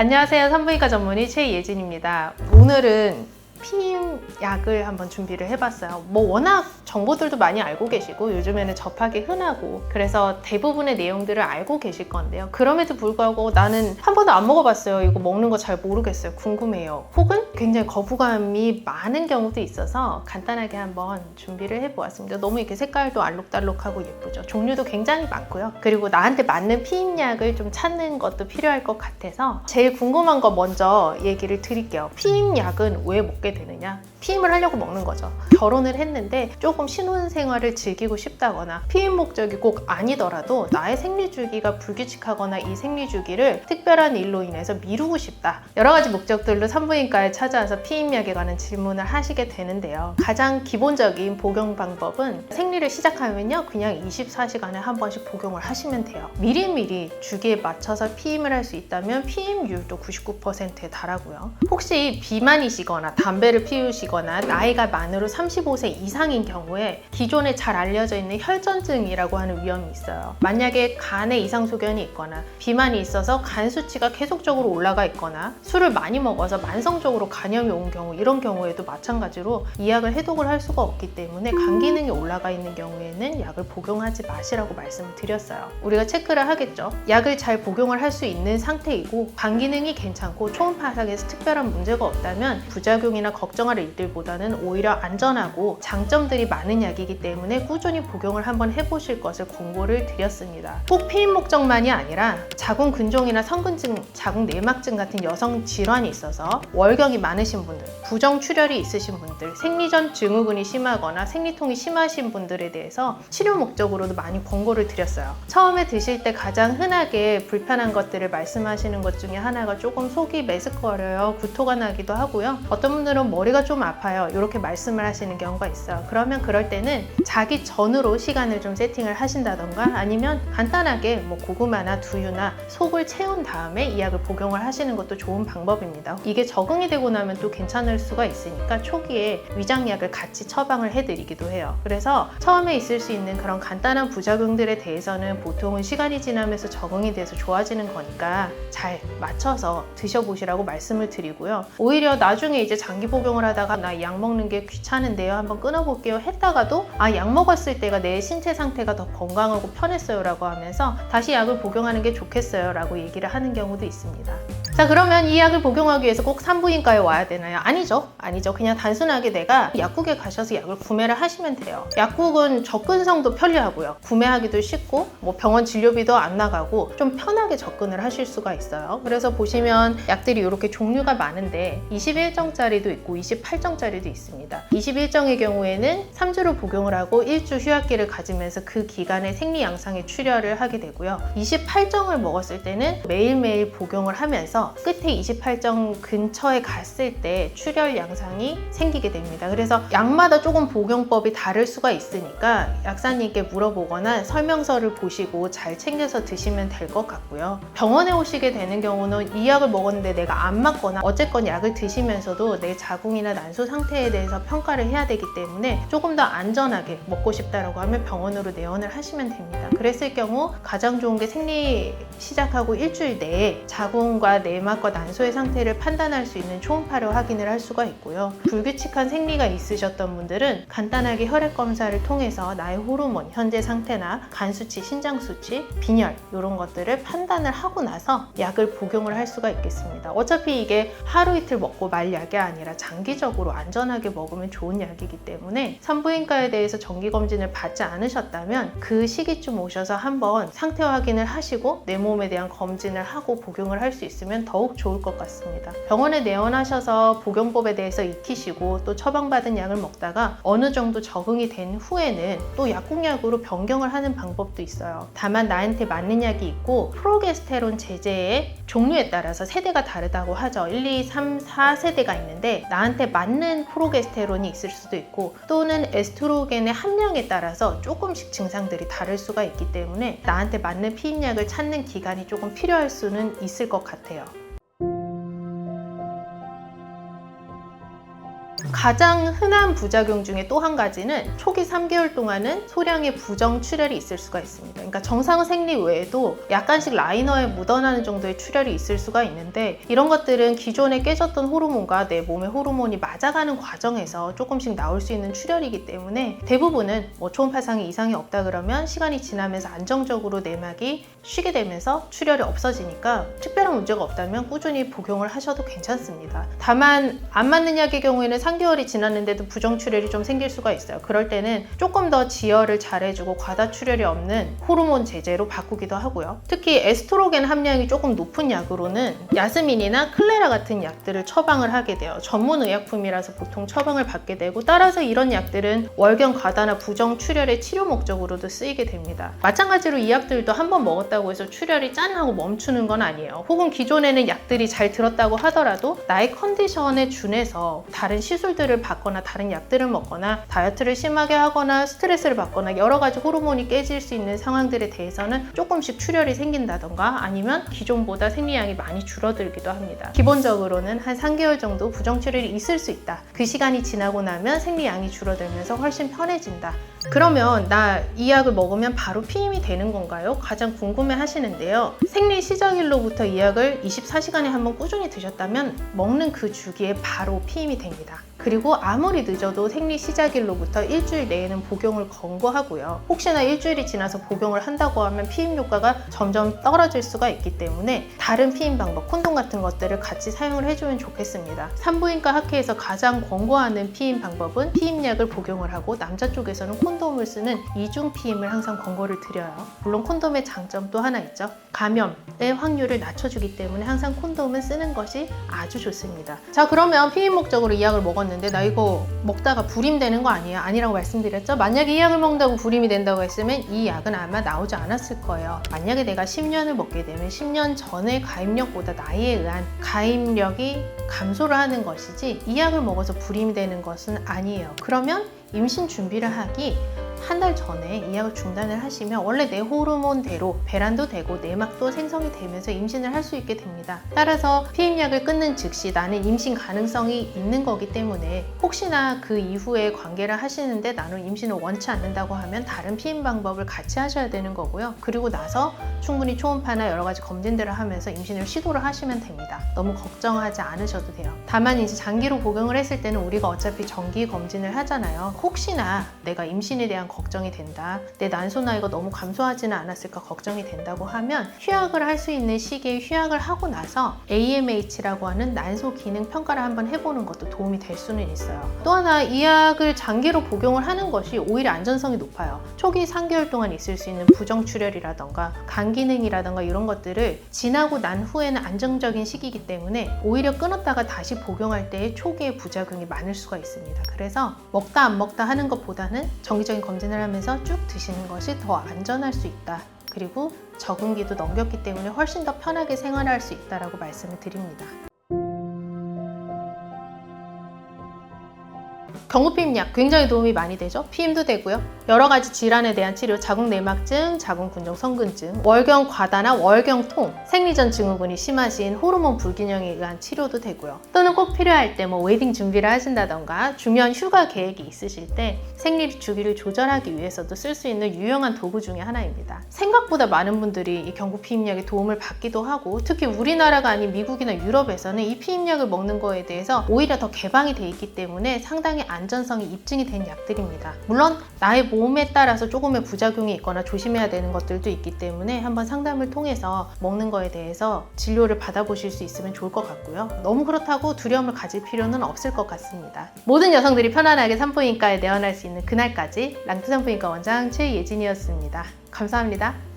안녕하세요. 산부인과 전문의 최예진입니다. 오늘은 피임약을 한번 준비를 해봤어요. 워낙 정보들도 많이 알고 계시고 요즘에는 접하기 흔하고 그래서 대부분의 내용들을 알고 계실 건데요. 그럼에도 불구하고 나는 한 번도 안 먹어봤어요. 이거 먹는 거 잘 모르겠어요. 궁금해요. 혹은 굉장히 거부감이 많은 경우도 있어서 간단하게 한번 준비를 해보았습니다. 너무 이렇게 색깔도 알록달록하고 예쁘죠. 종류도 굉장히 많고요. 그리고 나한테 맞는 피임약을 좀 찾는 것도 필요할 것 같아서 제일 궁금한 거 먼저 얘기를 드릴게요. 피임약은 왜 먹게 되느냐? 피임을 하려고 먹는 거죠. 결혼을 했는데 조금 신혼생활을 즐기고 싶다거나 피임 목적이 꼭 아니더라도 나의 생리주기가 불규칙하거나 이 생리주기를 특별한 일로 인해서 미루고 싶다. 여러 가지 목적들로 산부인과에 찾아와서 피임약에 관한 질문을 하시게 되는데요. 가장 기본적인 복용 방법은 생리를 시작하면요. 그냥 24시간에 한 번씩 복용을 하시면 돼요. 미리미리 주기에 맞춰서 피임을 할 수 있다면 피임률도 99%에 달하고요. 혹시 비만이시거나 담배를 피우시거나 나이가 만으로 35세 이상인 경우에 기존에 잘 알려져 있는 혈전증이라고 하는 위험이 있어요. 만약에 간에 이상소견이 있거나 비만이 있어서 간 수치가 계속적으로 올라가 있거나 술을 많이 먹어서 만성적으로 간염이 온 경우, 이런 경우에도 마찬가지로 이 약을 해독을 할 수가 없기 때문에 간 기능이 올라가 있는 경우에는 약을 복용하지 마시라고 말씀을 드렸어요. 우리가 체크를 하겠죠. 약을 잘 복용을 할 수 있는 상태이고 간 기능이 괜찮고 초음파상에서 특별한 문제가 없다면 부작용이나 걱정할 일들보다는 오히려 안전하고 장점들이 많은 약이기 때문에 꾸준히 복용을 한번 해보실 것을 권고를 드렸습니다. 꼭 피임 목적만이 아니라 자궁 근종이나 성근증, 자궁 내막증 같은 여성 질환이 있어서 월경이 많으신 분들, 부정 출혈이 있으신 분들, 생리전 증후군이 심하거나 생리통이 심하신 분들에 대해서 치료 목적으로도 많이 권고를 드렸어요. 처음에 드실 때 가장 흔하게 불편한 것들을 말씀하시는 것 중에 하나가 조금 속이 메스꺼려요, 구토가 나기도 하고요. 어떤 분들은 머리가 좀 아파요, 이렇게 말씀을 하시는 경우가 있어요. 그러면 그럴 때는 자기 전으로 시간을 좀 세팅을 하신다던가 아니면 간단하게 고구마나 두유나 속을 채운 다음에 이 약을 복용을 하시는 것도 좋은 방법입니다. 이게 적응이 되고 나면 또 괜찮을 수가 있으니까 초기에 위장약을 같이 처방을 해드리기도 해요. 그래서 처음에 있을 수 있는 그런 간단한 부작용들에 대해서는 보통은 시간이 지나면서 적응이 돼서 좋아지는 거니까 잘 맞춰서 드셔보시라고 말씀을 드리고요. 오히려 나중에 이제 장기 복용을 하다가 나 약 먹는 게 귀찮은데요, 한번 끊어볼게요 했다가도 약 먹었을 때가 내 신체 상태가 더 건강하고 편했어요 라고 하면서 다시 약을 복용하는 게 좋겠어요 라고 얘기를 하는 경우도 있습니다. 자, 그러면 이 약을 복용하기 위해서 꼭 산부인과에 와야 되나요? 아니죠. 그냥 단순하게 내가 약국에 가셔서 약을 구매를 하시면 돼요. 약국은 접근성도 편리하고요. 구매하기도 쉽고 병원 진료비도 안 나가고 좀 편하게 접근을 하실 수가 있어요. 그래서 보시면 약들이 이렇게 종류가 많은데 21정짜리도 있고 28정짜리도 있습니다. 21정의 경우에는 3주를 복용을 하고 1주 휴학기를 가지면서 그 기간에 생리 양상에 출혈을 하게 되고요. 28정을 먹었을 때는 매일매일 복용을 하면서 끝에 28정 근처에 갔을 때 출혈 양상이 생기게 됩니다. 그래서 약마다 조금 복용법이 다를 수가 있으니까 약사님께 물어보거나 설명서를 보시고 잘 챙겨서 드시면 될 것 같고요. 병원에 오시게 되는 경우는 이 약을 먹었는데 내가 안 맞거나 어쨌건 약을 드시면서도 내 자궁이나 난소 상태에 대해서 평가를 해야 되기 때문에 조금 더 안전하게 먹고 싶다라고 하면 병원으로 내원을 하시면 됩니다. 그랬을 경우 가장 좋은 게 생리 시작하고 일주일 내에 자궁과 내막과 난소의 상태를 판단할 수 있는 초음파로 확인을 할 수가 있고요. 불규칙한 생리가 있으셨던 분들은 간단하게 혈액 검사를 통해서 나의 호르몬, 현재 상태나 간 수치, 신장 수치, 빈혈 이런 것들을 판단을 하고 나서 약을 복용을 할 수가 있겠습니다. 어차피 이게 하루 이틀 먹고 말 약이 아니라 장기적으로 안전하게 먹으면 좋은 약이기 때문에 산부인과에 대해서 정기검진을 받지 않으셨다면 그 시기쯤 오셔서 한번 상태 확인을 하시고 내 몸에 대한 검진을 하고 복용을 할 수 있으면 더욱 좋을 것 같습니다. 병원에 내원하셔서 복용법에 대해서 익히시고 또 처방받은 약을 먹다가 어느 정도 적응이 된 후에는 또 약국약으로 변경을 하는 방법도 있어요. 다만 나한테 맞는 약이 있고 프로게스테론 제제의 종류에 따라서 세대가 다르다고 하죠. 1, 2, 3, 4세대가 있는데 나한테 맞는 프로게스테론이 있을 수도 있고 또는 에스트로겐의 함량에 따라서 조금씩 증상들이 다를 수가 있기 때문에 나한테 맞는 피임약을 찾는 기간이 조금 필요할 수는 있을 것 같아요. 가장 흔한 부작용 중에 또 한 가지는 초기 3개월 동안은 소량의 부정 출혈이 있을 수가 있습니다. 그러니까 정상 생리 외에도 약간씩 라이너에 묻어나는 정도의 출혈이 있을 수가 있는데, 이런 것들은 기존에 깨졌던 호르몬과 내 몸의 호르몬이 맞아가는 과정에서 조금씩 나올 수 있는 출혈이기 때문에 대부분은 초음파상에 이상이 없다 그러면 시간이 지나면서 안정적으로 내막이 쉬게 되면서 출혈이 없어지니까 특별한 문제가 없다면 꾸준히 복용을 하셔도 괜찮습니다. 다만 안 맞는 약의 경우에는 3개월이 지났는데도 부정 출혈이 좀 생길 수가 있어요. 그럴 때는 조금 더 지혈을 잘해주고 과다 출혈이 없는 호르몬 제제로 바꾸기도 하고요. 특히 에스트로겐 함량이 조금 높은 약으로는 야스민이나 클레라 같은 약들을 처방을 하게 돼요. 전문 의약품이라서 보통 처방을 받게 되고, 따라서 이런 약들은 월경 과다나 부정 출혈의 치료 목적으로도 쓰이게 됩니다. 마찬가지로 이 약들도 한번 먹었다고 해서 출혈이 짠 하고 멈추는 건 아니에요. 혹은 기존에는 약들이 잘 들었다고 하더라도 나의 컨디션에 준해서 다른 시술들을 받거나 다른 약들을 먹거나 다이어트를 심하게 하거나 스트레스를 받거나 여러 가지 호르몬이 깨질 수 있는 상황들에 대해서는 조금씩 출혈이 생긴다던가 아니면 기존보다 생리량이 많이 줄어들기도 합니다. 기본적으로는 한 3개월 정도 부정 출혈이 있을 수 있다. 그 시간이 지나고 나면 생리량이 줄어들면서 훨씬 편해진다. 그러면 나 이 약을 먹으면 바로 피임이 되는 건가요? 가장 궁금해 하시는데요. 생리 시작일로부터 이 약을 24시간에 한번 꾸준히 드셨다면 먹는 그 주기에 바로 피임이 됩니다. 그리고 아무리 늦어도 생리 시작일로부터 일주일 내에는 복용을 권고하고요. 혹시나 일주일이 지나서 복용을 한다고 하면 피임 효과가 점점 떨어질 수가 있기 때문에 다른 피임 방법, 콘돔 같은 것들을 같이 사용을 해주면 좋겠습니다. 산부인과 학회에서 가장 권고하는 피임 방법은 피임약을 복용을 하고, 남자 쪽에서는 콘돔을 쓰는 이중 피임을 항상 권고를 드려요. 물론 콘돔의 장점 또 하나 있죠. 감염의 확률을 낮춰주기 때문에 항상 콘돔은 쓰는 것이 아주 좋습니다. 자, 그러면 피임 목적으로 이 약을 먹었는데 나 이거 먹다가 불임되는 거 아니에요? 아니라고 말씀드렸죠? 만약에 이 약을 먹는다고 불임이 된다고 했으면 이 약은 아마 나오지 않았을 거예요. 만약에 내가 10년을 먹게 되면 10년 전의 가입력보다 나이에 의한 가입력이 감소를 하는 것이지 이 약을 먹어서 불임이 되는 것은 아니에요. 그러면 임신 준비를 하기 한 달 전에 이 약을 중단을 하시면 원래 내 호르몬대로 배란도 되고 내막도 생성이 되면서 임신을 할 수 있게 됩니다. 따라서 피임약을 끊는 즉시 나는 임신 가능성이 있는 거기 때문에 혹시나 그 이후에 관계를 하시는데 나는 임신을 원치 않는다고 하면 다른 피임 방법을 같이 하셔야 되는 거고요. 그리고 나서 충분히 초음파나 여러 가지 검진들을 하면서 임신을 시도를 하시면 됩니다. 너무 걱정하지 않으셔도 돼요. 다만 이제 장기로 복용을 했을 때는 우리가 어차피 정기 검진을 하잖아요. 혹시나 내가 임신에 대한 걱정이 된다, 내 난소 나이가 너무 감소하지는 않았을까 걱정이 된다고 하면 휴약을 할 수 있는 시기에 휴약을 하고 나서 AMH라고 하는 난소 기능 평가를 한번 해보는 것도 도움이 될 수는 있어요. 또 하나, 이 약을 장기로 복용을 하는 것이 오히려 안전성이 높아요. 초기 3개월 동안 있을 수 있는 부정출혈이라던가 간 기능이라던가 이런 것들을 지나고 난 후에는 안정적인 시기이기 때문에 오히려 끊었다가 다시 복용할 때의 초기의 부작용이 많을 수가 있습니다. 그래서 먹다 안 먹다 하는 것보다는 정기적인 검진을 하면서 쭉 드시는 것이 더 안전할 수 있다. 그리고 적응기도 넘겼기 때문에 훨씬 더 편하게 생활할 수 있다라고 말씀을 드립니다. 경구피임약 굉장히 도움이 많이 되죠. 피임도 되고요. 여러 가지 질환에 대한 치료, 자궁내막증, 자궁근종 성근증, 월경 과다나 월경통, 생리전 증후군이 심하신 호르몬 불균형에 의한 치료도 되고요. 또는 꼭 필요할 때 웨딩 준비를 하신다던가 중요한 휴가 계획이 있으실 때 생리 주기를 조절하기 위해서도 쓸 수 있는 유용한 도구 중에 하나입니다. 생각보다 많은 분들이 이 경구피임약의 도움을 받기도 하고, 특히 우리나라가 아닌 미국이나 유럽에서는 이 피임약을 먹는 거에 대해서 오히려 더 개방이 돼 있기 때문에 상당히 안전성이 입증이 된 약들입니다. 물론 나의 몸에 따라서 조금의 부작용이 있거나 조심해야 되는 것들도 있기 때문에 한번 상담을 통해서 먹는 거에 대해서 진료를 받아보실 수 있으면 좋을 것 같고요. 너무 그렇다고 두려움을 가질 필요는 없을 것 같습니다. 모든 여성들이 편안하게 산부인과에 내원할 수 있는 그날까지 랑트 산부인과 원장 최예진이었습니다. 감사합니다.